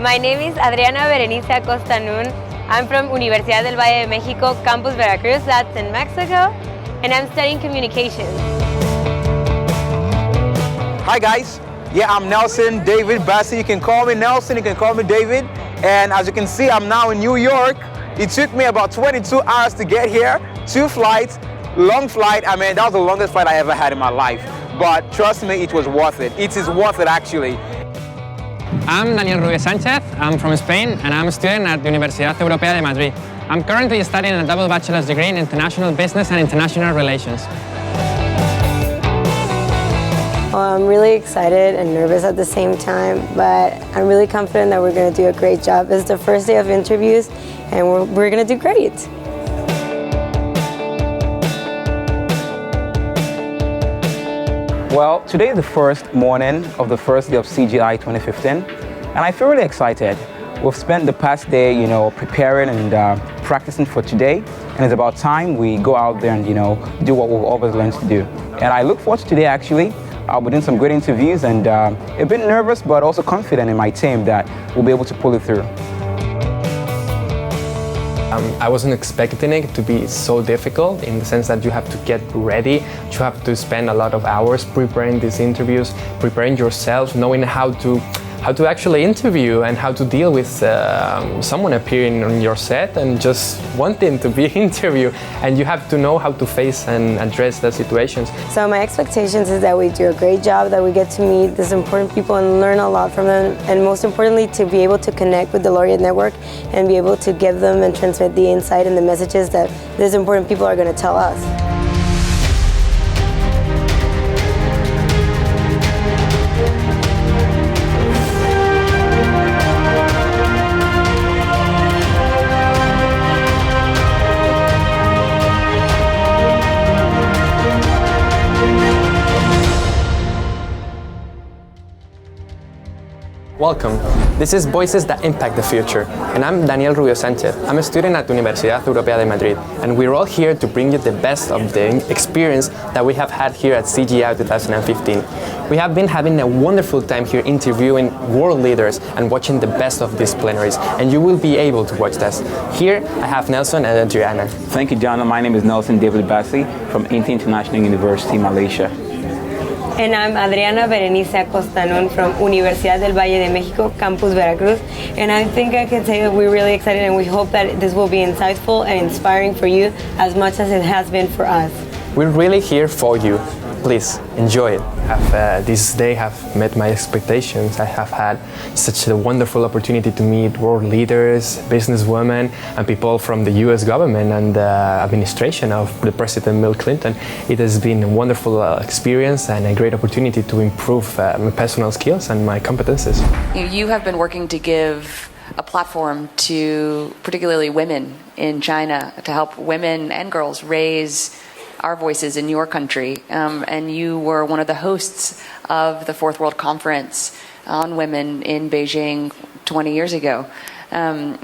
My name is Adriana Berenice Acosta Nun. I'm from Universidad del Valle de Mexico, Campus Veracruz, that's in Mexico, and I'm studying communications. Hi guys, I'm Nelson David Bassi. You can call me Nelson, you can call me David. And as you can see, I'm now in New York. It took me about 22 hours to get here, 2 flights, long flight. I mean, that was the longest flight I ever had in my life. But trust me, it was worth it. It is worth it actually. I'm Daniel Rubio Sanchez. I'm from Spain and I'm a student at the Universidad Europea de Madrid. I'm currently studying a double bachelor's degree in international business and international relations. Well, I'm really excited and nervous at the same time, but I'm really confident that we're going to do a great job. It's the first day of interviews and we're going to do great. Well, today is the first morning of the first day of CGI 2015, and I feel really excited. We've spent the past day, preparing and practicing for today, and it's about time we go out there and, do what we've always learned to do. And I look forward to today, actually. I'll be doing some good interviews and a bit nervous, but also confident in my team that we'll be able to pull it through. I wasn't expecting it to be so difficult in the sense that you have to get ready, you have to spend a lot of hours preparing these interviews, preparing yourself, knowing how to actually interview and how to deal with someone appearing on your set and just wanting to be interviewed, and you have to know how to face and address the situations. So my expectations is that we do a great job, that we get to meet these important people and learn a lot from them, and most importantly to be able to connect with the Laureate Network and be able to give them and transmit the insight and the messages that these important people are going to tell us. Welcome. This is Voices That Impact the Future, and I'm Daniel Rubio Sanchez. I'm a student at the Universidad Europea de Madrid, and we're all here to bring you the best of the experience that we have had here at CGI 2015. We have been having a wonderful time here interviewing world leaders and watching the best of these plenaries, and you will be able to watch this. Here, I have Nelson and Adriana. Thank you, John. My name is Nelson David Bassi from Inti International University, Malaysia. And I'm Adriana Berenice Acosta Nun from Universidad del Valle de Mexico, Campus Veracruz. And I think I can say that we're really excited and we hope that this will be insightful and inspiring for you as much as it has been for us. We're really here for you. Please enjoy it. This day have met my expectations. I have had such a wonderful opportunity to meet world leaders, businesswomen, and people from the US government and the administration of the President Bill Clinton. It has been a wonderful experience and a great opportunity to improve my personal skills and my competences. You have been working to give a platform to particularly women in China, to help women and girls raise our voices in your country, and you were one of the hosts of the Fourth World Conference on Women in Beijing 20 years ago,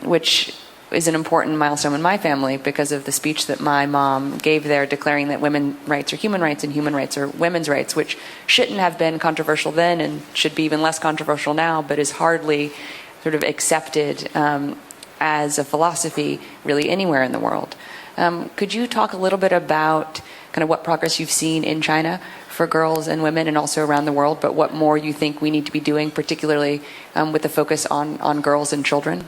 which is an important milestone in my family because of the speech that my mom gave there declaring that women's rights are human rights and human rights are women's rights, which shouldn't have been controversial then and should be even less controversial now, but is hardly sort of accepted as a philosophy really anywhere in the world. Could you talk a little bit about kind of what progress you've seen in China for girls and women and also around the world, but what more you think we need to be doing, particularly with the focus on girls and children?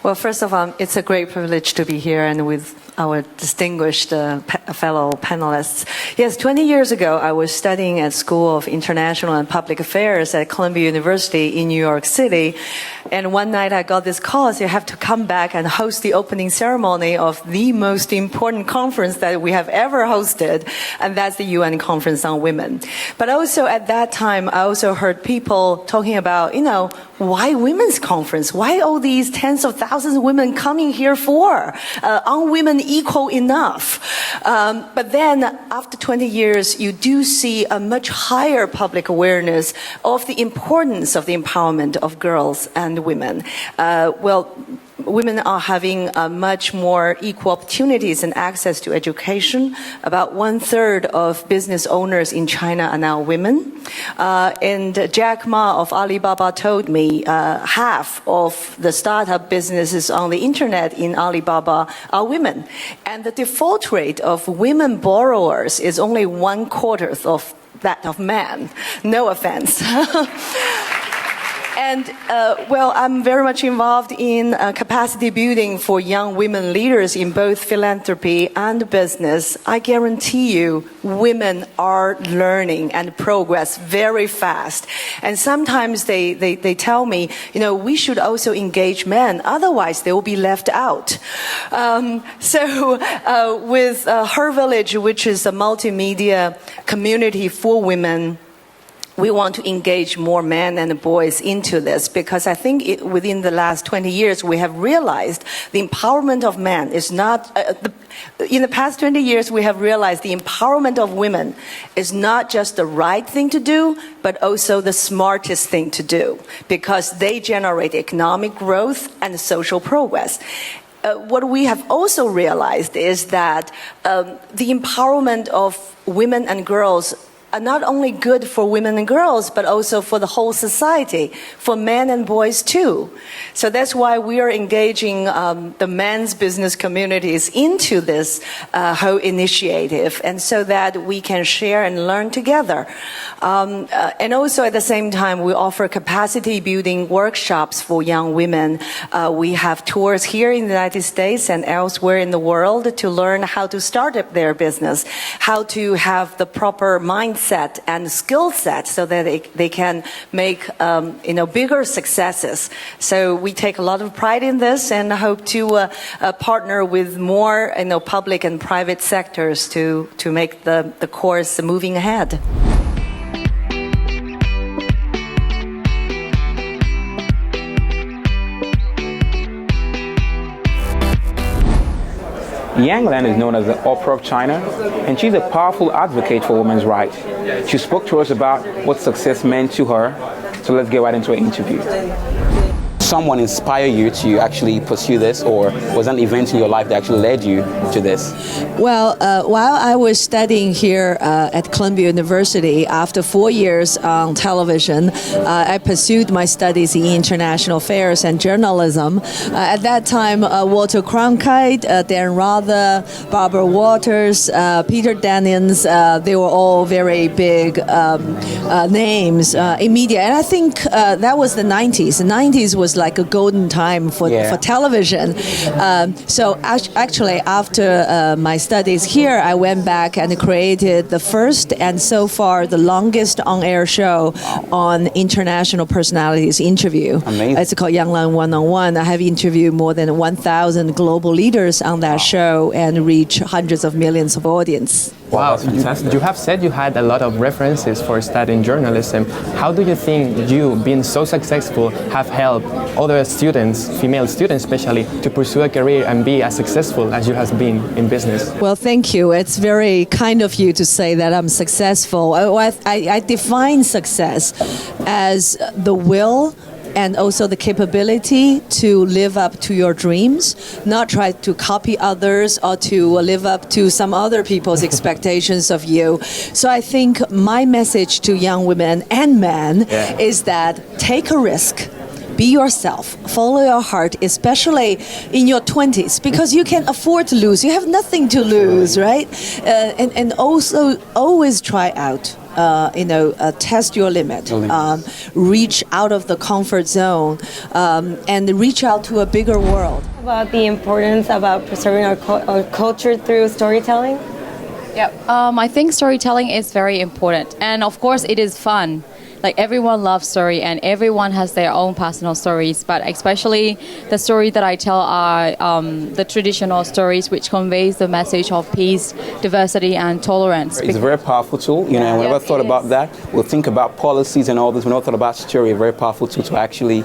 Well, first of all, it's a great privilege to be here and with our distinguished fellow panelists. Yes, 20 years ago, I was studying at School of International and Public Affairs at Columbia University in New York City. And one night I got this call, so you have to come back and host the opening ceremony of the most important conference that we have ever hosted, and that's the UN Conference on Women. But also at that time, I also heard people talking about, why women's conference? Why all these tens of thousands of women coming here for? Aren't women equal enough? But then after 20 years, you do see a much higher public awareness of the importance of the empowerment of girls and women. women are having much more equal opportunities and access to education. About 1/3 of business owners in China are now women. And Jack Ma of Alibaba told me half of the startup businesses on the internet in Alibaba are women. And the default rate of women borrowers is only 1/4 of that of men. No offense. And, I'm very much involved in capacity building for young women leaders in both philanthropy and business. I guarantee you, women are learning and progress very fast. And sometimes they tell me, we should also engage men, otherwise they will be left out. With Her Village, which is a multimedia community for women, we want to engage more men and boys into this, because I think within the last 20 years we have realized the empowerment of men is not in the past 20 years we have realized the empowerment of women is not just the right thing to do, but also the smartest thing to do, because they generate economic growth and social progress. What we have also realized is that the empowerment of women and girls are not only good for women and girls, but also for the whole society, for men and boys too. So that's why we are engaging the men's business communities into this whole initiative, and so that we can share and learn together. And also at the same time, we offer capacity building workshops for young women. We have tours here in the United States and elsewhere in the world to learn how to start up their business, how to have the proper mindset and skill set so that they can make bigger successes. So we take a lot of pride in this, and hope to partner with more public and private sectors to make the course moving ahead. Yang Lan is known as the Oprah of China, and she's a powerful advocate for women's rights. She spoke to us about what success meant to her, so let's get right into her interview. Someone inspire you to actually pursue this, or was an event in your life that actually led you to this? Well, while I was studying here at Columbia University, after 4 years on television, I pursued my studies in international affairs and journalism. At that time, Walter Cronkite, Dan Rather, Barbara Walters, Peter Daniels, they were all very big names in media. And I think that was the 90s. The 90s was like a golden time for television. So actually, after my studies here, I went back and created the first and so far the longest on-air show on international personalities interview. Amazing. It's called Yang Lan One-on-One. I have interviewed more than 1,000 global leaders on that show and reach hundreds of millions of audience. Wow, you have said you had a lot of references for studying journalism. How do you think you, being so successful, have helped other students, female students especially, to pursue a career and be as successful as you have been in business? Well, thank you. It's very kind of you to say that I'm successful. I define success as the will and also the capability to live up to your dreams, not try to copy others or to live up to some other people's expectations of you. So I think my message to young women and men is that take a risk. Be yourself, follow your heart, especially in your 20s, because you can afford to lose. You have nothing to lose, right? And also always try out. Test your limit, reach out of the comfort zone, and reach out to a bigger world. About the importance about preserving our culture through storytelling? Yeah, I think storytelling is very important, and of course it is fun. Like everyone loves story and everyone has their own personal stories, but especially the story that I tell are the traditional stories which conveys the message of peace, diversity and tolerance. It's a very powerful tool, and whenever I thought about that, we'll think about policies and all this. When I thought about story, a very powerful tool to actually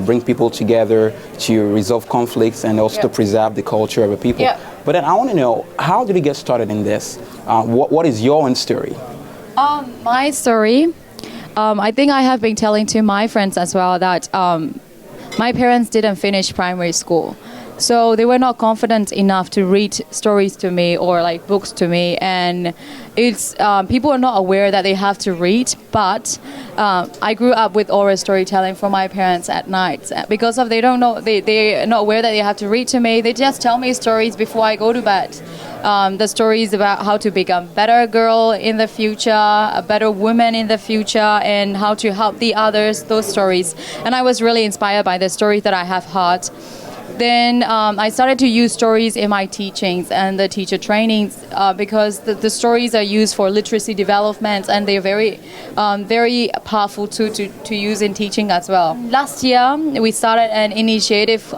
bring people together, to resolve conflicts and also to preserve the culture of a people. But then I want to know, how did you get started in this? What is your own story? My story? I think I have been telling to my friends as well that my parents didn't finish primary school. So they were not confident enough to read stories to me or like books to me, and it's people are not aware that they have to read. But I grew up with oral storytelling from my parents at night because of they're not aware that they have to read to me. They just tell me stories before I go to bed. The stories about how to become a better girl in the future, a better woman in the future, and how to help the others. Those stories, and I was really inspired by the stories that I have heard. Then I started to use stories in my teachings and the teacher trainings because the stories are used for literacy development, and they're very, very powerful to use in teaching as well. Last year, we started an initiative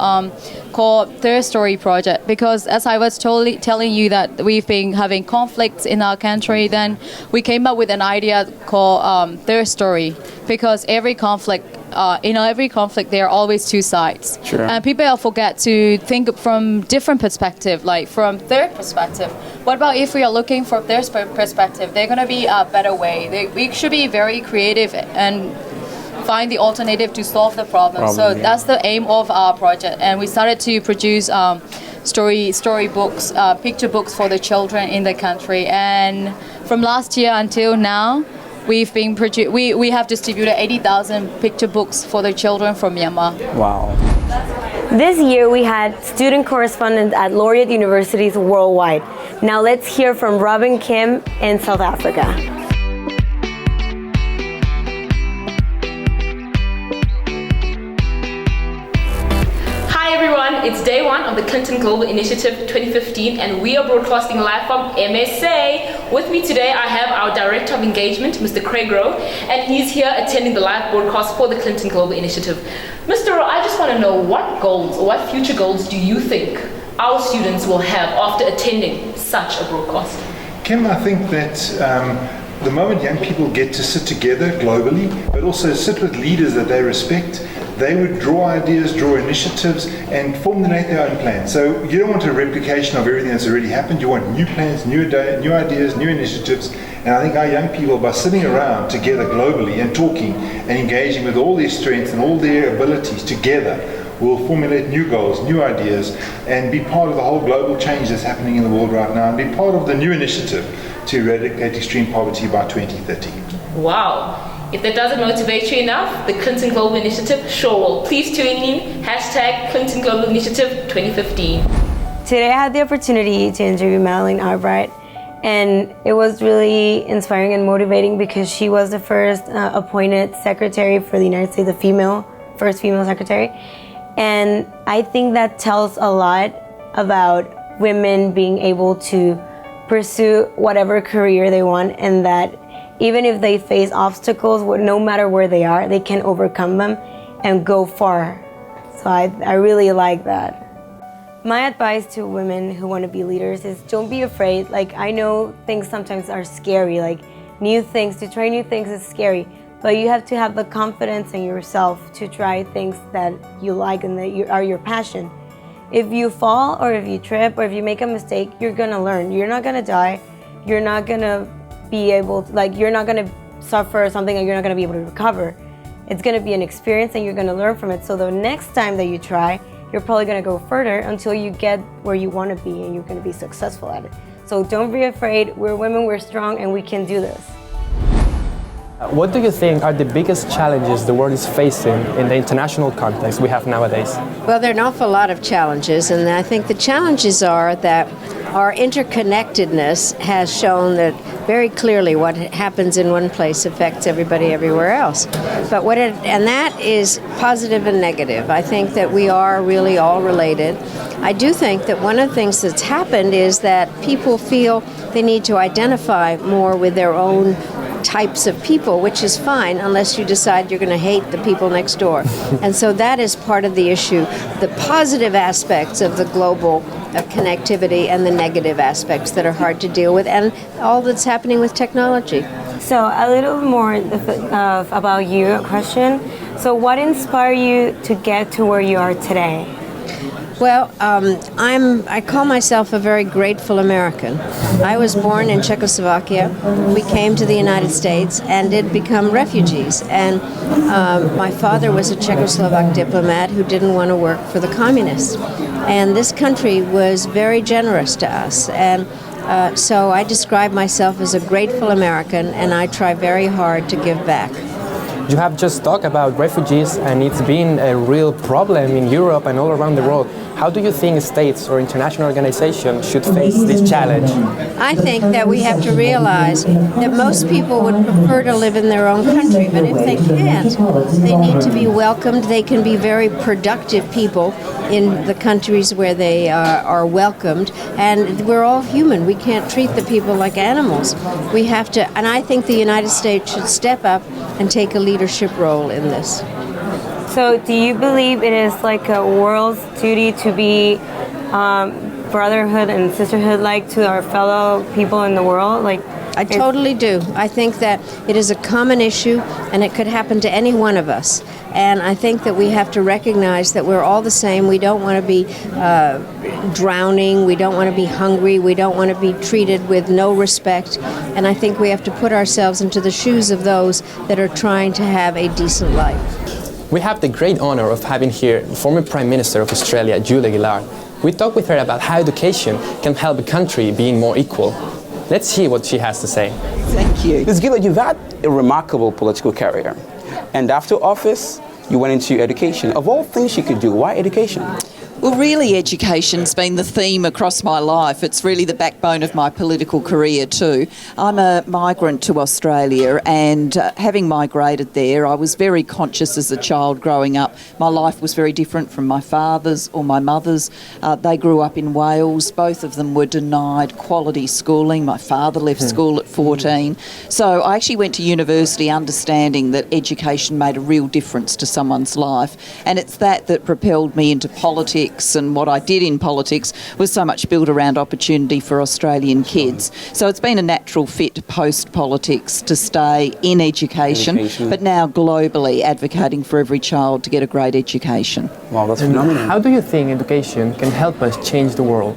called Third Story Project because, as I was telling you that we've been having conflicts in our country, then we came up with an idea called Third Story, because every conflict, in every conflict, there are always two sides. Sure. And people forget to think from different perspective, like from third perspective. What about if we are looking for third perspective? There's going to be a better way. We should be very creative and find the alternative to solve the problem. So that's the aim of our project. And we started to produce story books, picture books for the children in the country. And from last year until now, we have distributed 80,000 picture books for the children from Myanmar. Wow. This year we had student correspondents at Laureate universities worldwide. Now let's hear from Robin Kim in South Africa. Hi everyone, it's day one of the Clinton Global Initiative 2015 and we are broadcasting live from MSA. With me today I have our Director of Engagement, Mr. Craig Rowe, and he's here attending the live broadcast for the Clinton Global Initiative. Mr. Rowe, I just want to know what goals or what future goals do you think our students will have after attending such a broadcast? Kim, I think that the moment young people get to sit together globally, but also sit with leaders that they respect, they would draw ideas, draw initiatives, and formulate their own plans. So you don't want a replication of everything that's already happened. You want new plans, new ideas, new initiatives. And I think our young people, by sitting around together globally and talking and engaging with all their strengths and all their abilities together, will formulate new goals, new ideas, and be part of the whole global change that's happening in the world right now, and be part of the new initiative to eradicate extreme poverty by 2030. Wow. If that doesn't motivate you enough, the Clinton Global Initiative sure will. Please tune in, #Clinton Global Initiative 2015. Today I had the opportunity to interview Madeleine Albright, and it was really inspiring and motivating because she was the first appointed secretary for the United States, the first female secretary. And I think that tells a lot about women being able to pursue whatever career they want, and that even if they face obstacles, no matter where they are, they can overcome them and go far. So I really like that. My advice to women who want to be leaders is don't be afraid. Like, I know things sometimes are scary, like to try new things is scary, but you have to have the confidence in yourself to try things that you like and that are your passion. If you fall or if you trip or if you make a mistake, you're gonna learn. You're not gonna die. You're not gonna you're not gonna suffer something and you're not gonna be able to recover. It's gonna be an experience and you're gonna learn from it. So the next time that you try, you're probably gonna go further until you get where you wanna be and you're gonna be successful at it. So don't be afraid. We're women, we're strong, and we can do this. What do you think are the biggest challenges the world is facing in the international context we have nowadays? Well, there are an awful lot of challenges, and I think the challenges are that our interconnectedness has shown that very clearly what happens in one place affects everybody everywhere else. But and that is positive and negative. I think that we are really all related. I do think that one of the things that's happened is that people feel they need to identify more with their own types of people, which is fine unless you decide you're going to hate the people next door. And so that is part of the issue, the positive aspects of the global connectivity and the negative aspects that are hard to deal with, and all that's happening with technology. So a little more about you, a question. So what inspired you to get to where you are today? Well, I call myself a very grateful American. I was born in Czechoslovakia. We came to the United States and did become refugees. And my father was a Czechoslovak diplomat who didn't want to work for the communists. And this country was very generous to us. And so I describe myself as a grateful American, and I try very hard to give back. You have just talked about refugees, and it's been a real problem in Europe and all around the world. How do you think states or international organizations should face this challenge? I think that we have to realize that most people would prefer to live in their own country, but if they can't, they need to be welcomed. They can be very productive people in the countries where they are welcomed, and we're all human. We can't treat the people like animals. We have to, and I think the United States should step up and take a leadership role in this. So do you believe it is like a world's duty to be brotherhood and sisterhood like to our fellow people in the world? I totally do. I think that it is a common issue, and it could happen to any one of us. And I think that we have to recognize that we're all the same. We don't want to be drowning. We don't want to be hungry. We don't want to be treated with no respect. And I think we have to put ourselves into the shoes of those that are trying to have a decent life. We have the great honor of having here former Prime Minister of Australia, Julia Gillard. We talked with her about how education can help a country being more equal. Let's hear what she has to say. Thank you. Ms. Gillard, you've had a remarkable political career. And after office, you went into education. Of all things you could do, why education? Well, really, education's been the theme across my life. It's really the backbone of my political career too. I'm a migrant to Australia, and having migrated there, I was very conscious as a child growing up. My life was very different from my father's or my mother's. They grew up in Wales. Both of them were denied quality schooling. My father left school at 14. So I actually went to university understanding that education made a real difference to someone's life. And it's that propelled me into politics. And what I did in politics was so much built around opportunity for Australian kids. So it's been a natural fit post-politics to stay in education, but now globally advocating for every child to get a great education. Wow, that's phenomenal. How do you think education can help us change the world?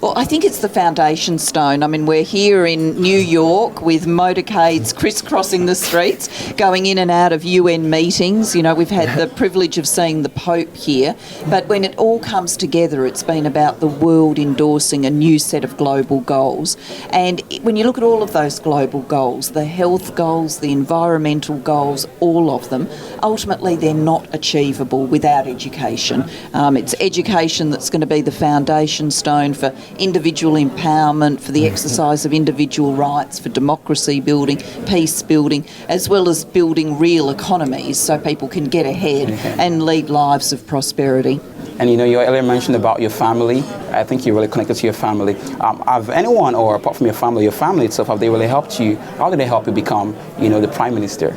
Well, I think it's the foundation stone. I mean, we're here in New York with motorcades crisscrossing the streets, going in and out of UN meetings. You know, we've had the privilege of seeing the Pope here. But when it all comes together, it's been about the world endorsing a new set of global goals. And when you look at all of those global goals, the health goals, the environmental goals, all of them, ultimately they're not achievable without education. It's education that's going to be the foundation stone for individual empowerment, for the exercise of individual rights, for democracy building, peace building, as well as building real economies so people can get ahead and lead lives of prosperity. And you know, you earlier mentioned about your family. I think you're really connected to your family. Have anyone, or apart from your family itself, have they really helped you? How did they help you become, the Prime Minister?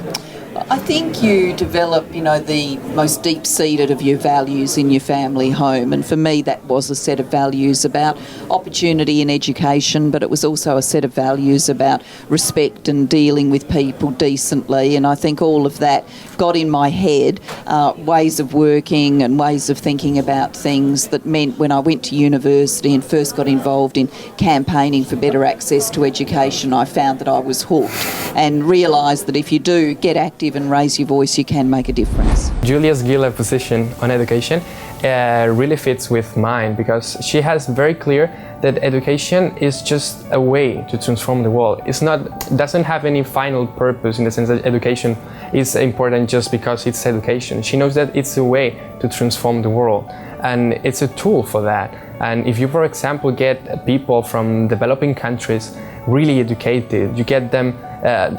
I think you develop, the most deep-seated of your values in your family home. And for me, that was a set of values about opportunity in education, but it was also a set of values about respect and dealing with people decently. And I think all of that got in my head, ways of working and ways of thinking about things that meant when I went to university and first got involved in campaigning for better access to education, I found that I was hooked and realised that if you do get active and raise your voice, you can make a difference. Julia's Gillard position on education really fits with mine, because she has very clear that education is just a way to transform the world. Doesn't have any final purpose, in the sense that education is important just because it's education. She knows that it's a way to transform the world, and it's a tool for that. And if you, for example, get people from developing countries really educated, you get them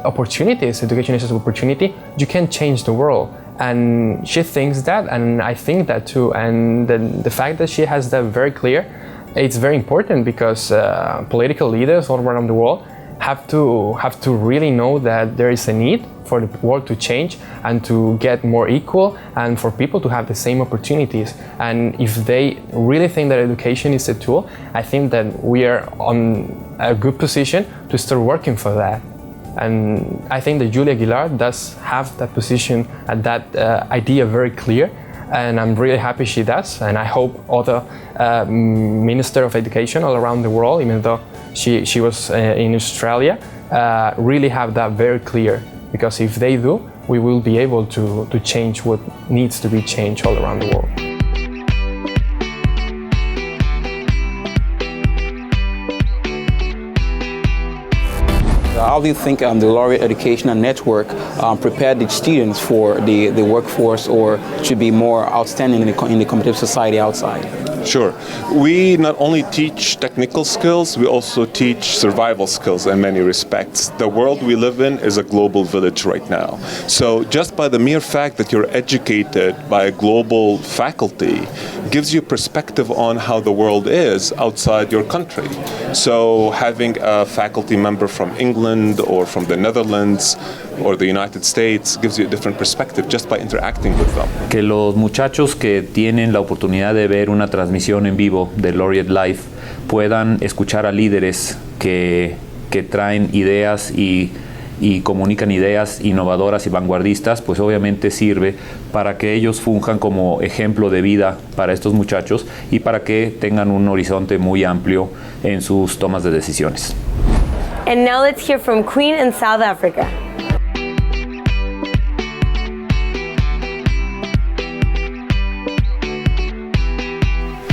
opportunities, education is an opportunity, you can change the world. And she thinks that, and I think that too. And the fact that she has that very clear, it's very important, because political leaders all around the world have to really know that there is a need for the world to change and to get more equal, and for people to have the same opportunities. And if they really think that education is a tool, I think that we are on a good position to start working for that. And I think that Julia Gillard does have that position and that idea very clear. and I'm really happy she does, and I hope other Minister of Education all around the world, even though she was in Australia, really have that very clear, because if they do, we will be able to change what needs to be changed all around the world. How do you think the Laureate Educational Network prepared the students for the workforce, or to be more outstanding in the competitive society outside? Sure. We not only teach technical skills, we also teach survival skills in many respects. The world we live in is a global village right now. So just by the mere fact that you're educated by a global faculty gives you perspective on how the world is outside your country. So having a faculty member from England or from the Netherlands or the United States gives you a different perspective just by interacting with them. Que los muchachos que tienen la oportunidad de ver una transmisión en vivo de Laureate Live puedan escuchar a líderes que traen ideas y comunican ideas innovadoras y vanguardistas, pues obviamente sirve para que ellos funjan como ejemplo de vida para estos muchachos y para que tengan un horizonte muy amplio en sus tomas de decisiones. And now let's hear from Queen in South Africa.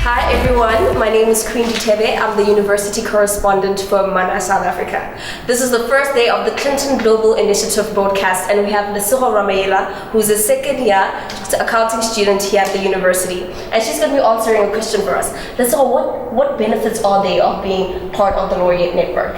Hi everyone, my name is Queen Dutebe. I'm the university correspondent for Mana, South Africa. This is the first day of the Clinton Global Initiative broadcast, and we have Lesego Ramayela, who's a second year accounting student here at the university. And she's going to be answering a question for us. Lesego, what benefits are there of being part of the Laureate network?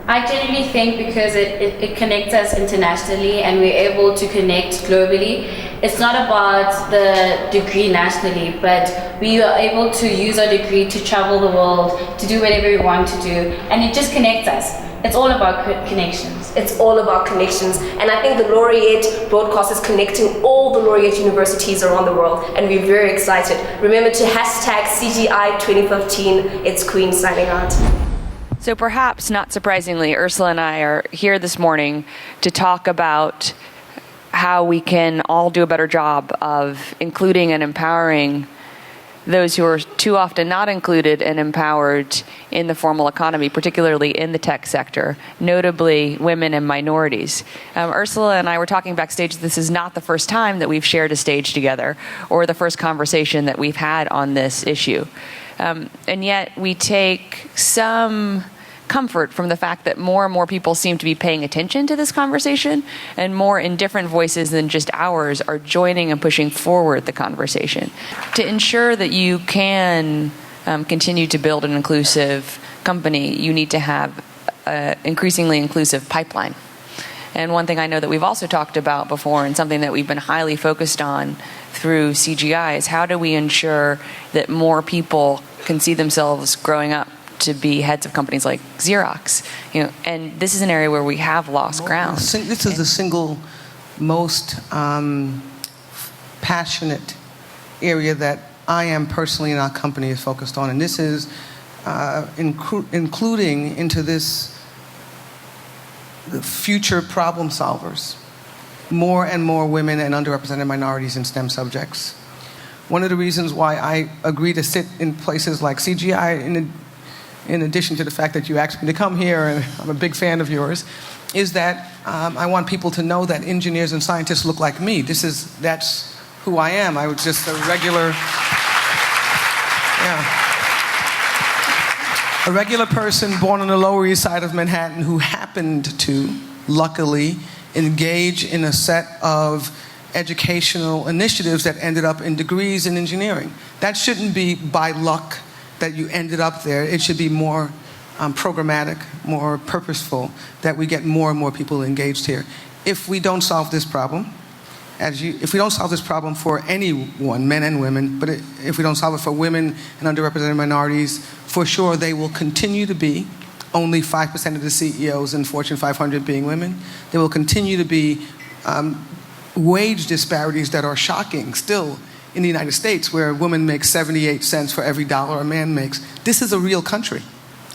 I genuinely think because it connects us internationally and we're able to connect globally. It's not about the degree nationally, but we are able to use our degree to travel the world, to do whatever we want to do, and it just connects us. It's all about connections. It's all about connections, and I think the Laureate broadcast is connecting all the Laureate universities around the world, and we're very excited. Remember to hashtag CGI 2015. It's Queen signing out. So perhaps, not surprisingly, Ursula and I are here this morning to talk about how we can all do a better job of including and empowering those who are too often not included and empowered in the formal economy, particularly in the tech sector, notably women and minorities. Ursula and I were talking backstage, this is not the first time that we've shared a stage together or the first conversation that we've had on this issue. And yet we take some comfort from the fact that more and more people seem to be paying attention to this conversation, and more in different voices than just ours are joining and pushing forward the conversation. To ensure that you can continue to build an inclusive company, you need to have an increasingly inclusive pipeline. And one thing I know that we've also talked about before, and something that we've been highly focused on through CGI, is how do we ensure that more people can see themselves growing up to be heads of companies like Xerox, and this is an area where we have lost ground. This is the single most passionate area that I am personally in our company is focused on, and this is including into this the future problem solvers, more and more women and underrepresented minorities in STEM subjects. One of the reasons why I agree to sit in places like CGI, in addition to the fact that you asked me to come here, and I'm a big fan of yours, is that I want people to know that engineers and scientists look like me. That's who I am. I was just a regular person born on the Lower East Side of Manhattan who happened to, luckily, engage in a set of educational initiatives that ended up in degrees in engineering. That shouldn't be by luck that you ended up there. It should be more programmatic, more purposeful, that we get more and more people engaged here. If we don't solve this problem, if we don't solve this problem for anyone, men and women, but if we don't solve it for women and underrepresented minorities, for sure they will continue to be only 5% of the CEOs in Fortune 500 being women. There will continue to be wage disparities that are shocking still in the United States, where a woman makes 78 cents for every dollar a man makes. This is a real country.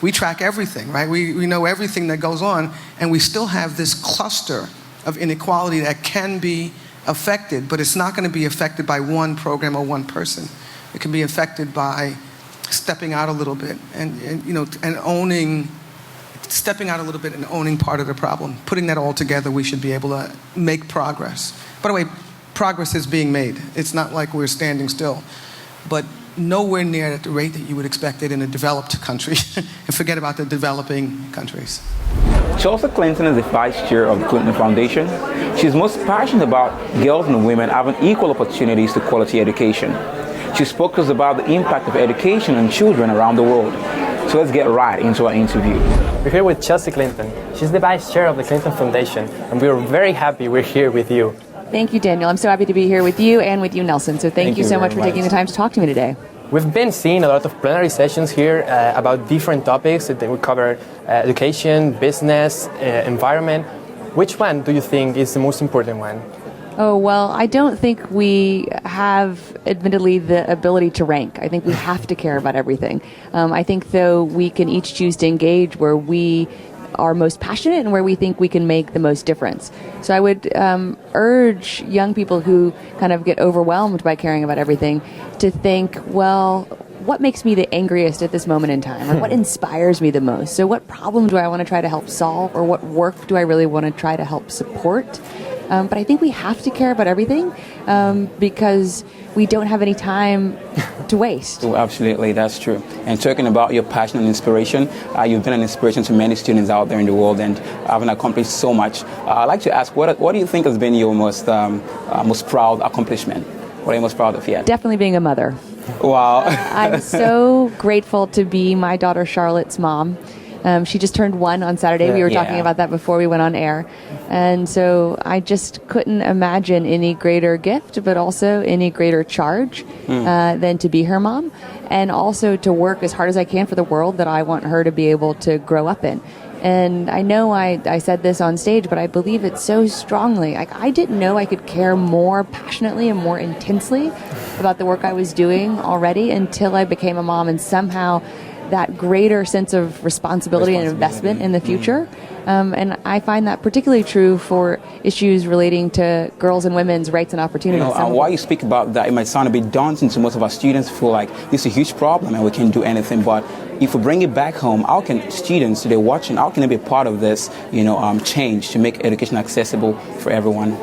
We track everything, right? We know everything that goes on, and we still have this cluster of inequality that can be affected, but it's not going to be affected by one program or one person. It can be affected by stepping out a little bit and owning, stepping out a little bit and owning part of the problem. Putting that all together, we should be able to make progress. By the way, progress is being made. It's not like we're standing still, but nowhere near at the rate that you would expect it in a developed country. And forget about the developing countries. Chelsea Clinton is the vice chair of the Clinton Foundation. She's most passionate about girls and women having equal opportunities to quality education. She spoke to us about the impact of education on children around the world. So let's get right into our interview. We're here with Chelsea Clinton. She's the vice chair of the Clinton Foundation, and we're very happy we're here with you. Thank you, Daniel. I'm so happy to be here with you and with you, Nelson. So thank you so much for taking the time to talk to me today. We've been seeing a lot of plenary sessions here about different topics that we cover education, business, environment. Which one do you think is the most important one? Oh, well, I don't think we have, admittedly, the ability to rank. I think we have to care about everything. I think, though, we can each choose to engage where we are most passionate and where we think we can make the most difference. So I would urge young people who kind of get overwhelmed by caring about everything to think, well, what makes me the angriest at this moment in time? Or what inspires me the most? So what problem do I want to try to help solve? Or what work do I really want to try to help support? But I think we have to care about everything because we don't have any time to waste. Oh, absolutely, that's true. And talking about your passion and inspiration, you've been an inspiration to many students out there in the world and having accomplished so much. I'd like to ask, what do you think has been your most proud accomplishment? What are you most proud of yet? Definitely being a mother. Wow. I'm so grateful to be my daughter Charlotte's mom. She just turned 1 on Saturday. We were talking about that before we went on air. And so I just couldn't imagine any greater gift, but also any greater charge than to be her mom. And also to work as hard as I can for the world that I want her to be able to grow up in. And I know I said this on stage, but I believe it so strongly. Like, I didn't know I could care more passionately and more intensely about the work I was doing already until I became a mom, and somehow that greater sense of responsibility and investment in the future. And I find that particularly true for issues relating to girls and women's rights and opportunities. While you speak about that, it might sound a bit daunting to most of our students, feel like this is a huge problem and we can't do anything. But if we bring it back home, how can students today watching, how can they be part of this, change to make education accessible for everyone?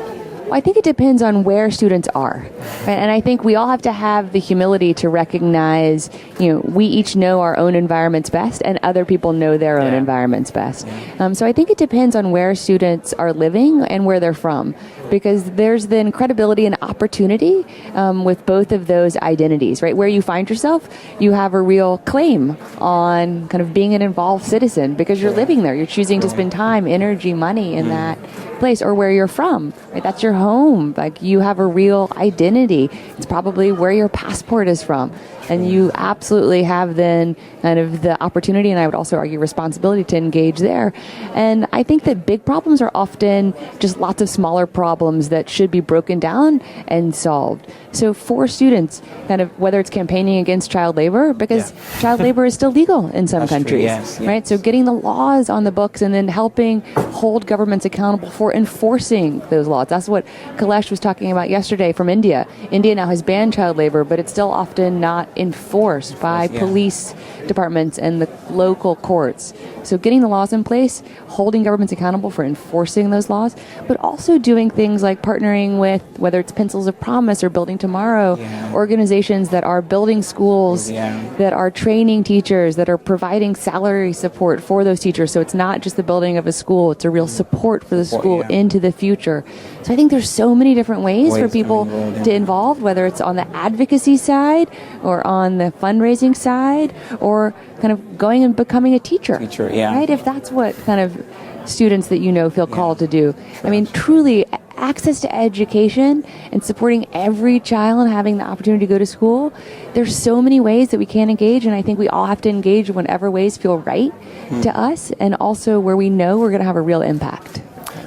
I think it depends on where students are. Right? And I think we all have to have the humility to recognize, we each know our own environments best and other people know their own environments best. So I think it depends on where students are living and where they're from, because there's then credibility and opportunity with both of those identities, right? Where you find yourself, you have a real claim on kind of being an involved citizen because you're living there. You're choosing to spend time, energy, money in that place, or where you're from, right? That's your home. Like, you have a real identity. It's probably where your passport is from. And you absolutely have then kind of the opportunity, and I would also argue responsibility, to engage there. And I think that big problems are often just lots of smaller problems that should be broken down and solved. So for students, kind of whether it's campaigning against child labor, because child labor is still legal in some countries, right? So getting the laws on the books and then helping hold governments accountable for enforcing those laws. That's what Kailash was talking about yesterday from India. India now has banned child labor, but it's still often not enforced by police departments and the local courts. So getting the laws in place, holding governments accountable for enforcing those laws, but also doing things like partnering with, whether it's Pencils of Promise or Building Tomorrow, organizations that are building schools, that are training teachers, that are providing salary support for those teachers. So it's not just the building of a school, it's a real support for the school into the future. So I think there's so many different ways for people to involve, whether it's on the advocacy side or on the fundraising side or kind of going and becoming a teacher. Right? If that's what kind of students that feel called to do. I mean, truly, access to education and supporting every child having the opportunity to go to school, there's so many ways that we can engage, and I think we all have to engage whenever ways feel right to us, and also where we know we're going to have a real impact.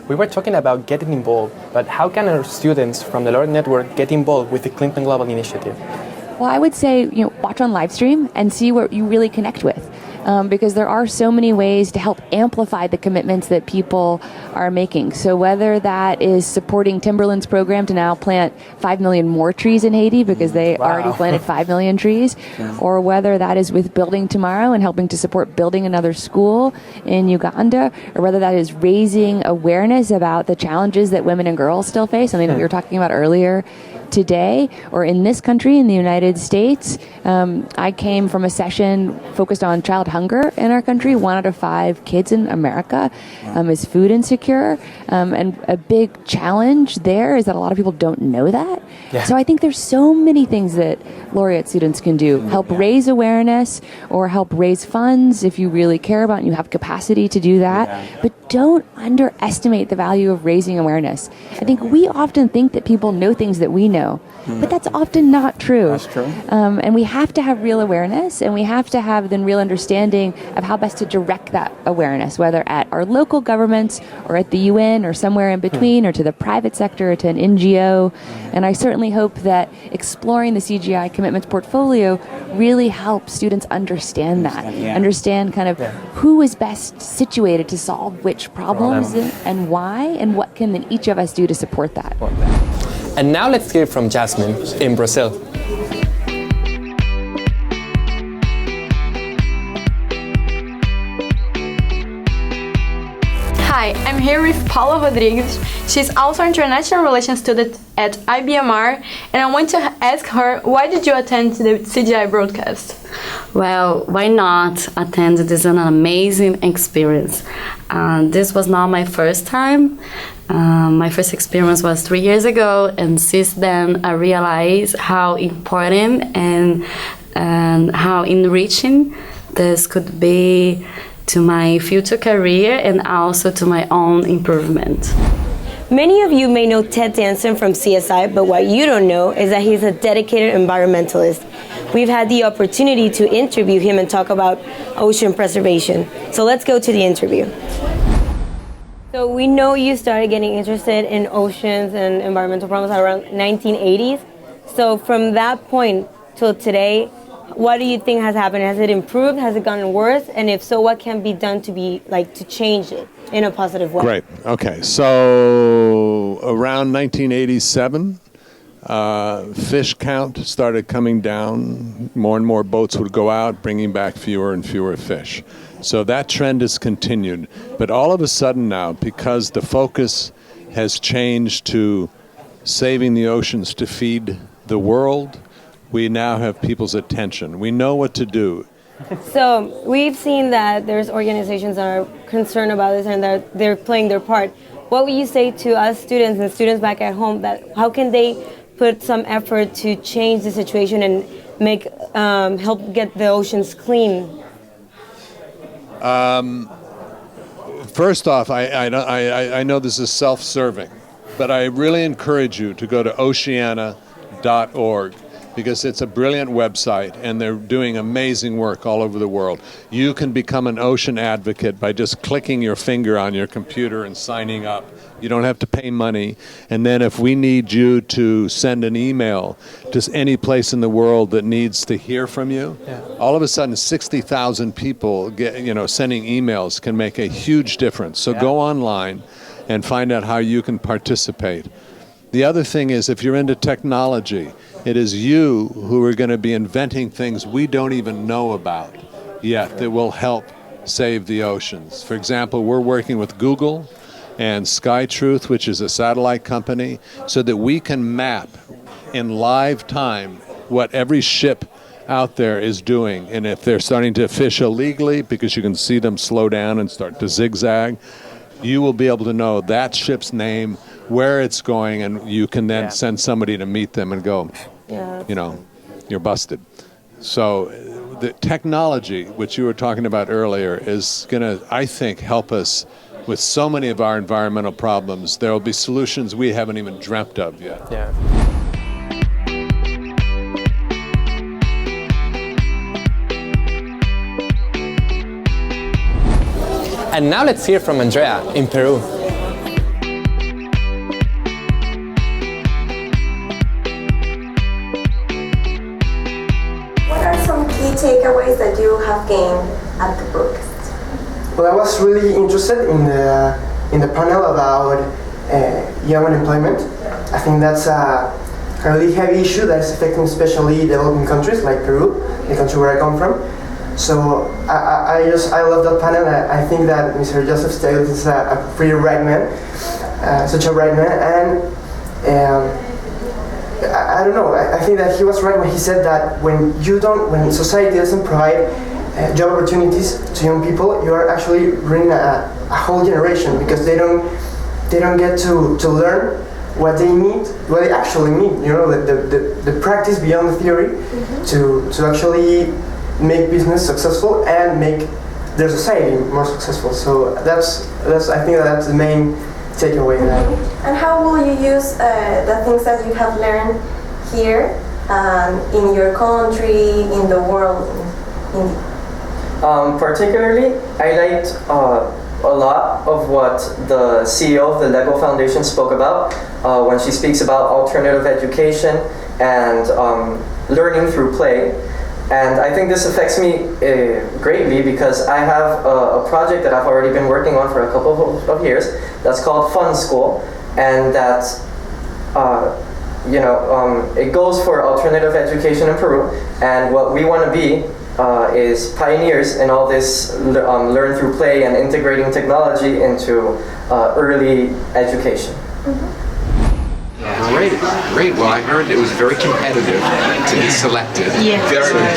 We were talking about getting involved, but how can our students from the Laureate Network get involved with the Clinton Global Initiative? Well, I would say, watch on live stream and see what you really connect with. because there are so many ways to help amplify the commitments that people are making. So whether that is supporting Timberland's program to now plant 5 million more trees in Haiti because they already planted 5 million trees, or whether that is with Building Tomorrow and helping to support building another school in Uganda, or whether that is raising awareness about the challenges that women and girls still face, something that we were talking about earlier today, or in this country, in the United States. I came from a session focused on child hunger in our country. 1 out of 5 kids in America is food insecure. And a big challenge there is that a lot of people don't know that. Yeah. So I think there's so many things that Laureate students can do. Help raise awareness or help raise funds if you really care about and you have capacity to do that. But don't underestimate the value of raising awareness. I think we often think that people know things that we know, but that's often not true. That's true. And we have to have real awareness, and we have to have then real understanding of how best to direct that awareness, whether at our local governments or at the UN or somewhere in between, or to the private sector or to an NGO. And I certainly hope that exploring the CGI commitments portfolio really helps students understand that, understand kind of who is best situated to solve which problems and why, and what can then each of us do to support that. And now let's hear from Jasmine in Brazil. Hi, I'm here with Paula Rodrigues. She's also an international relations student at IBMR, and I want to ask her, why did you attend the CGI broadcast? Well, why not attend? This is an amazing experience. This was not my first time. My first experience was 3 years ago, and since then I realized how important and how enriching this could be to my future career and also to my own improvement. Many of you may know Ted Danson from CSI, but what you don't know is that he's a dedicated environmentalist. We've had the opportunity to interview him and talk about ocean preservation. So let's go to the interview. So we know you started getting interested in oceans and environmental problems around 1980s. So from that point till today, what do you think has happened? Has it improved? Has it gotten worse? And if so, what can be done to change it in a positive way? Great. Okay. So around 1987, fish count started coming down. More and more boats would go out, bringing back fewer and fewer fish. So that trend has continued. But all of a sudden now, because the focus has changed to saving the oceans to feed the world, we now have people's attention. We know what to do. So we've seen that there's organizations that are concerned about this and that they're playing their part. What would you say to us students and students back at home, that how can they put some effort to change the situation and make help get the oceans clean? First off, I know this is self-serving, but I really encourage you to go to oceana.org, because it's a brilliant website and they're doing amazing work all over the world. You can become an ocean advocate by just clicking your finger on your computer and signing up. You don't have to pay money. And then if we need you to send an email to any place in the world that needs to hear from you, all of a sudden 60,000 people sending emails can make a huge difference. So go online and find out how you can participate. The other thing is, if you're into technology, it is you who are going to be inventing things we don't even know about yet that will help save the oceans. For example, we're working with Google and SkyTruth, which is a satellite company, so that we can map in live time what every ship out there is doing. And if they're starting to fish illegally, because you can see them slow down and start to zigzag, you will be able to know that ship's name, where it's going, and you can then send somebody to meet them and go, you're busted. So the technology, which you were talking about earlier, is going to, I think, help us with so many of our environmental problems. There will be solutions we haven't even dreamt of yet. And now let's hear from Andrea in Peru. What are some key takeaways that you have gained at the broadcast? Well, I was really interested in the panel about young unemployment. I think that's a really heavy issue that is affecting especially developing countries like Peru, the country where I come from. So I love that panel. I think that Mr. Joseph Stiglitz is a pretty right man, such a right man, and I don't know. I think that he was right when he said that when society doesn't provide job opportunities to young people, you are actually ruining a whole generation, because they don't get to learn what they need, what they actually need. You know, the practice beyond the theory, to actually make business successful and make their society more successful. So that's I think that's the main takeaway. And how will you use the things that you have learned here in your country, in the world? Particularly, I liked a lot of what the CEO of the Lego Foundation spoke about when she speaks about alternative education and learning through play. And I think this affects me greatly, because I have a project that I've already been working on for a couple of years that's called Fun School, and that it goes for alternative education in Peru. And what we want to be is pioneers in all this learn through play and integrating technology into early education. Great. Well, I heard it was very competitive to be selected. Yes.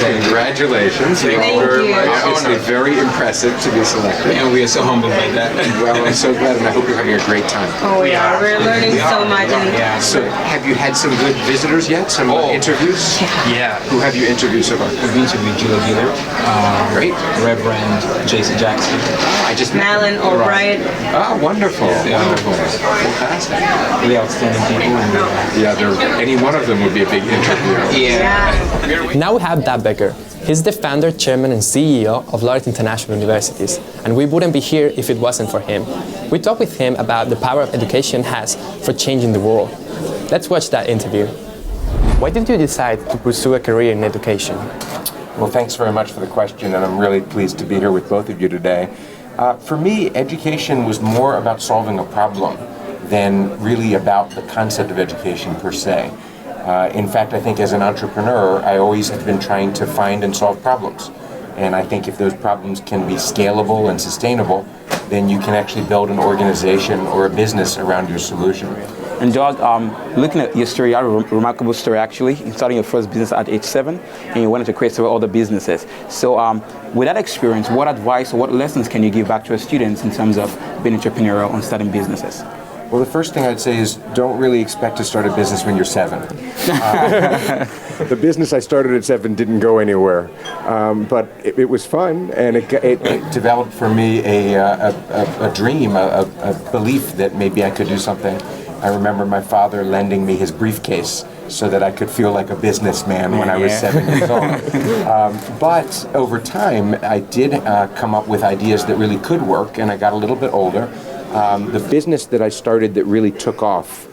Congratulations. Thank you. Obviously very impressive to be selected. And we are so humbled by that. Well, I'm so glad, and I hope you're having a great time. Oh yeah, we're learning so much. So, have you had some good visitors yet? Some interviews? Yeah. Who have you interviewed so far? We've interviewed Julia Giller, great. Reverend Jason Jackson. I just Malin Albright. Oh, wonderful. Wonderful. Fantastic. Really outstanding people. Any one of them would be a big interview. Now we have Dab Becker. He's the founder, chairman, and CEO of Laureate International Universities, and we wouldn't be here if it wasn't for him. We talked with him about the power of education has for changing the world. Let's watch that interview. Why did you decide to pursue a career in education? Well, thanks very much for the question, and I'm really pleased to be here with both of you today. For me, education was more about solving a problem than really about the concept of education per se. In fact, I think as an entrepreneur, I always have been trying to find and solve problems. And I think if those problems can be scalable and sustainable, then you can actually build an organization or a business around your solution. And Doug, looking at your story, you have a remarkable story actually. You started your first business at age 7, and you wanted to create several other businesses. So with that experience, what advice or what lessons can you give back to your students in terms of being entrepreneurial and starting businesses? Well, the first thing I'd say is don't really expect to start a business when you're 7. The business I started at 7 didn't go anywhere, but it was fun, and it developed for me a dream, a belief that maybe I could do something. I remember my father lending me his briefcase so that I could feel like a businessman when I was 7 years old. But over time, I did come up with ideas that really could work, and I got a little bit older. The business that I started that really took off,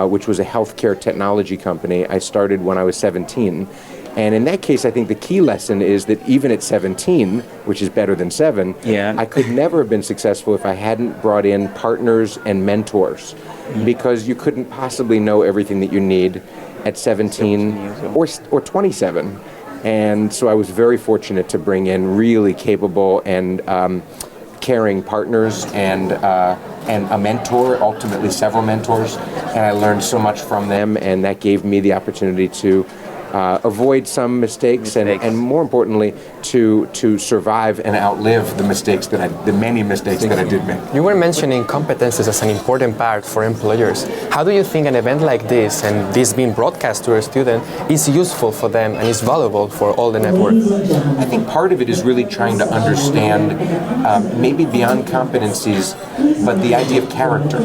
which was a healthcare technology company, I started when I was 17. And in that case, I think the key lesson is that even at 17, which is better than 7, I could never have been successful if I hadn't brought in partners and mentors, because you couldn't possibly know everything that you need at 17 or 27. And so I was very fortunate to bring in really capable and caring partners and a mentor, ultimately several mentors, and I learned so much from them, and that gave me the opportunity to avoid some mistakes. And more importantly, to survive and outlive the many mistakes that I did make. You were mentioning competences as an important part for employers. How do you think an event like this, and this being broadcast to a student, is useful for them and is valuable for all the network? I think part of it is really trying to understand, maybe beyond competencies, but the idea of character.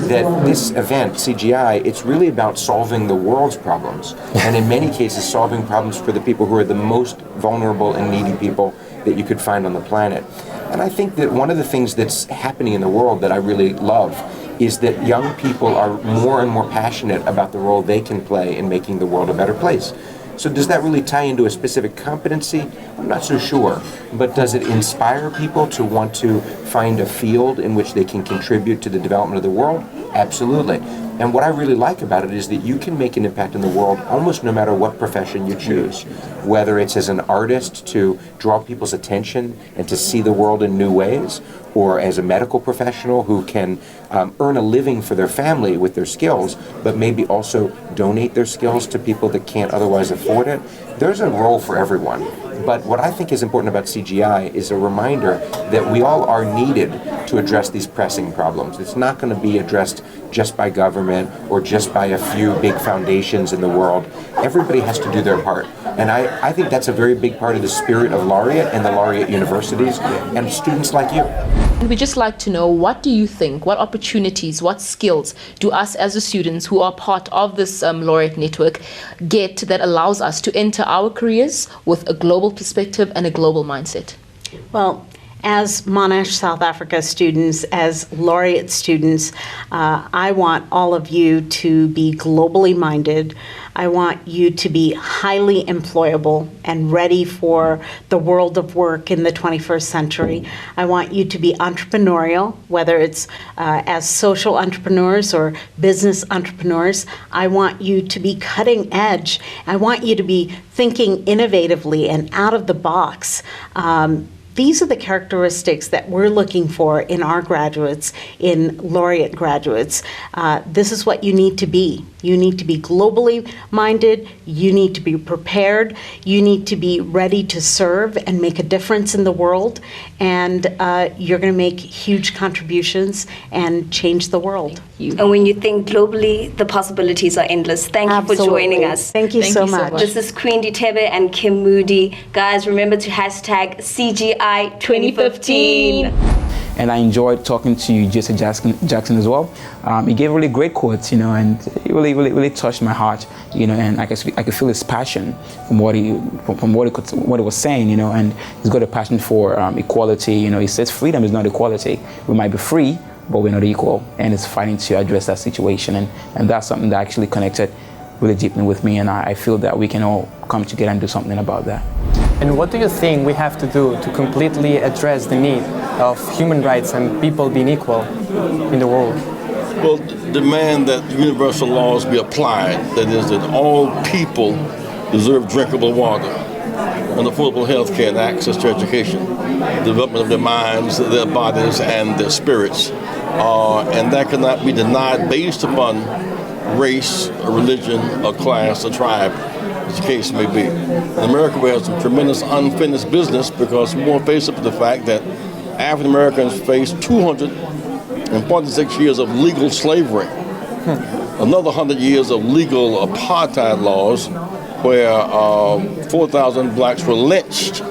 That this event, CGI, it's really about solving the world's problems, and in many cases solving problems for the people who are the most vulnerable and needy people that you could find on the planet. And I think that one of the things that's happening in the world that I really love is that young people are more and more passionate about the role they can play in making the world a better place. So does that really tie into a specific competency? I'm not so sure. But does it inspire people to want to find a field in which they can contribute to the development of the world? Absolutely. And what I really like about it is that you can make an impact in the world almost no matter what profession you choose. Whether it's as an artist to draw people's attention and to see the world in new ways, or as a medical professional who can earn a living for their family with their skills, but maybe also donate their skills to people that can't otherwise afford it. There's a role for everyone. But what I think is important about CGI is a reminder that we all are needed to address these pressing problems. It's not going to be addressed just by government or just by a few big foundations in the world. Everybody has to do their part. And I think that's a very big part of the spirit of Laureate and the Laureate universities and students like you. We'd just like to know, what do you think, what opportunities, what skills do us as the students who are part of this Laureate network get that allows us to enter our careers with a global perspective and a global mindset? Well, as Monash South Africa students, as Laureate students, I want all of you to be globally minded. I want you to be highly employable and ready for the world of work in the 21st century. I want you to be entrepreneurial, whether it's as social entrepreneurs or business entrepreneurs. I want you to be cutting edge. I want you to be thinking innovatively and out of the box. These are the characteristics that we're looking for in our graduates, in Laureate graduates. This is what you need to be. You need to be globally minded, you need to be prepared, you need to be ready to serve and make a difference in the world, and you're going to make huge contributions and change the world. And when you think globally, the possibilities are endless. Thank you for joining us. Thank you so much. This is Queen Ditebe and Kim Moody. Guys, remember to hashtag CGI 2015. And I enjoyed talking to you, Jesse Jackson, as well. He gave really great quotes, and it really touched my heart, and I could feel his passion from what he was saying, and he's got a passion for equality. He says freedom is not equality. We might be free, but we're not equal, and it's fighting to address that situation, and that's something that actually connected really deeply with me, and I feel that we can all come together and do something about that. And what do you think we have to do to completely address the need of human rights and people being equal in the world? Well, demand that universal laws be applied, that is, that all people deserve drinkable water and affordable health care and access to education, development of their minds, their bodies, and their spirits. And that cannot be denied based upon race, or religion, or class, or tribe, as the case may be. In America, we have some tremendous unfinished business because we won't face up to the fact that African Americans face 246 years of legal slavery, another 100 years of legal apartheid laws, where 4,000 blacks were lynched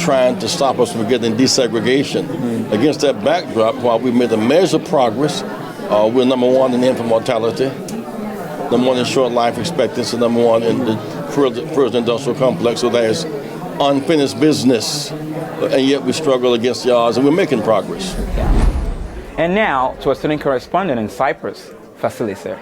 trying to stop us from getting desegregation. Against that backdrop, while we've made a measure of progress, we're number one in infant mortality, number one in short life expectancy, number one in the first industrial complex, so there's unfinished business, and yet we struggle against the odds, and we're making progress. And now to a student correspondent in Cyprus, Vasilisa.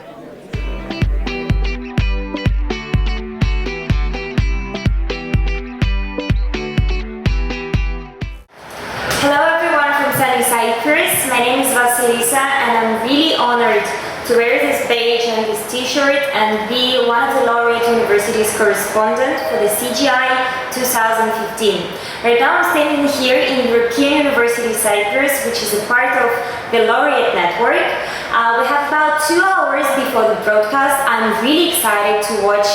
Hello everyone from sunny Cyprus. My name is Vasilisa and I'm really honored to wear this badge and this t-shirt and be one of the Laureate University's correspondent for the CGI 2015. Right now I'm standing here in European University Cyprus, which is a part of the Laureate network. We have about 2 hours before the broadcast. I'm really excited to watch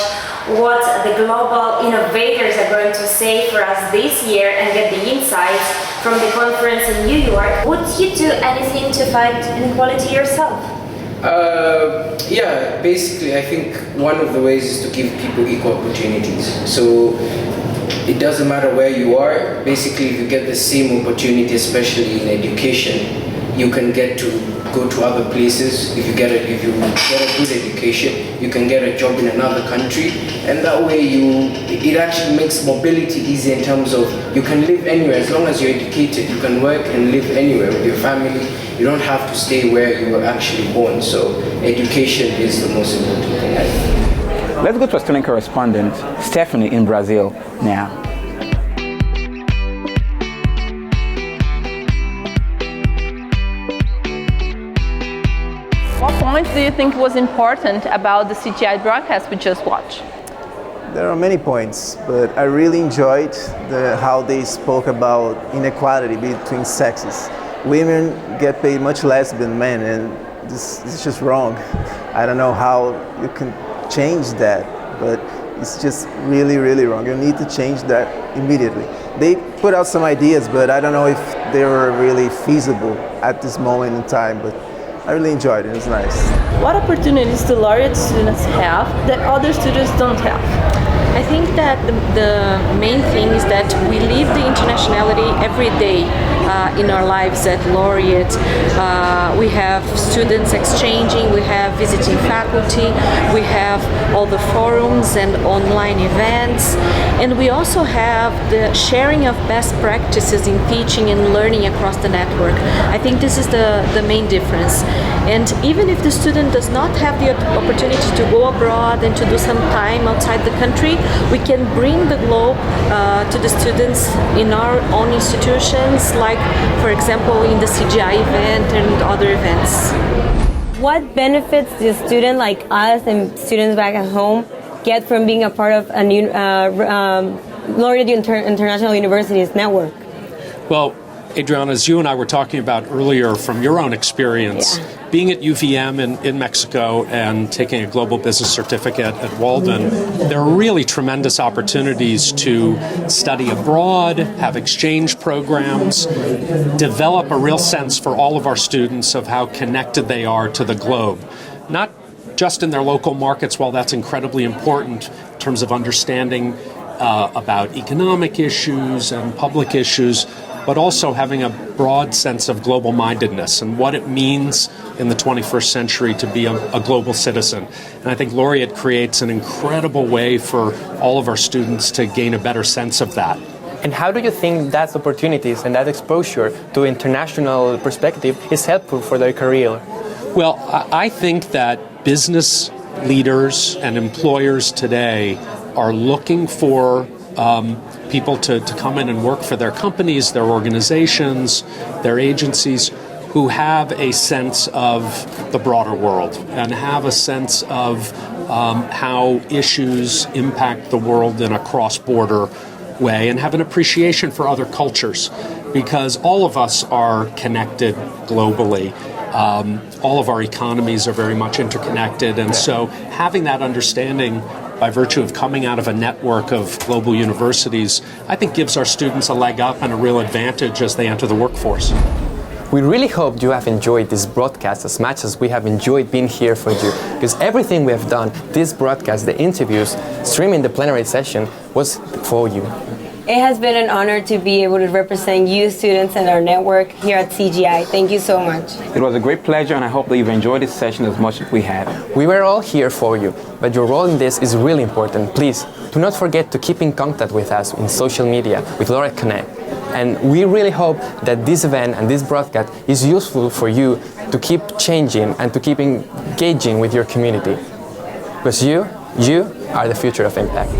what the global innovators are going to say for us this year and get the insights from the conference in New York. Would you do anything to fight inequality yourself? Yeah, basically I think one of the ways is to give people equal opportunities. So it doesn't matter where you are, basically if you get the same opportunity, especially in education, you can get to go to other places. If you get a good education, you can get a job in another country, and that way it actually makes mobility easy in terms of you can live anywhere as long as you're educated. You can work and live anywhere with your family. You don't have to stay where you were actually born. So education is the most important thing, I think. Let's go to a student correspondent, Stephanie in Brazil now. What points do you think was important about the CGI broadcast we just watched? There are many points, but I really enjoyed how they spoke about inequality between sexes. Women get paid much less than men, and this is just wrong. I don't know how you can change that, but it's just really, really wrong. You need to change that immediately. They put out some ideas, but I don't know if they were really feasible at this moment in time, but I really enjoyed it. It was nice. What opportunities do Laureate students have that other students don't have? I think that the main thing is that we live the internationality every day in our lives at Laureate. We have students exchanging, we have visiting faculty, we have all the forums and online events, and we also have the sharing of best practices in teaching and learning across the network. I think this is the main difference. And even if the student does not have the opportunity to go abroad and to do some time outside the country, we can bring the globe to the students in our own institutions, like, for example, in the CGI event and other events. What benefits does a student like us and students back at home get from being a part of a new Laureate International University's network? Well, Adriana, as you and I were talking about earlier from your own experience, being at UVM in Mexico and taking a global business certificate at Walden, there are really tremendous opportunities to study abroad, have exchange programs, develop a real sense for all of our students of how connected they are to the globe. Not just in their local markets, while that's incredibly important in terms of understanding about economic issues and public issues, but also having a broad sense of global mindedness and what it means in the 21st century to be a global citizen. And I think Laureate creates an incredible way for all of our students to gain a better sense of that. And how do you think that opportunities and that exposure to international perspective is helpful for their career? Well, I think that business leaders and employers today are looking for people to come in and work for their companies, their organizations, their agencies, who have a sense of the broader world and have a sense of how issues impact the world in a cross-border way and have an appreciation for other cultures, because all of us are connected globally. All of our economies are very much interconnected, and so having that understanding by virtue of coming out of a network of global universities, I think gives our students a leg up and a real advantage as they enter the workforce. We really hope you have enjoyed this broadcast as much as we have enjoyed being here for you, because everything we have done, this broadcast, the interviews, streaming the plenary session, was for you. It has been an honor to be able to represent you students and our network here at CGI. Thank you so much. It was a great pleasure, and I hope that you've enjoyed this session as much as we have. We were all here for you, but your role in this is really important. Please, do not forget to keep in contact with us in social media with Laureate Connect. And we really hope that this event and this broadcast is useful for you to keep changing and to keep engaging with your community. Because you are the future of impact.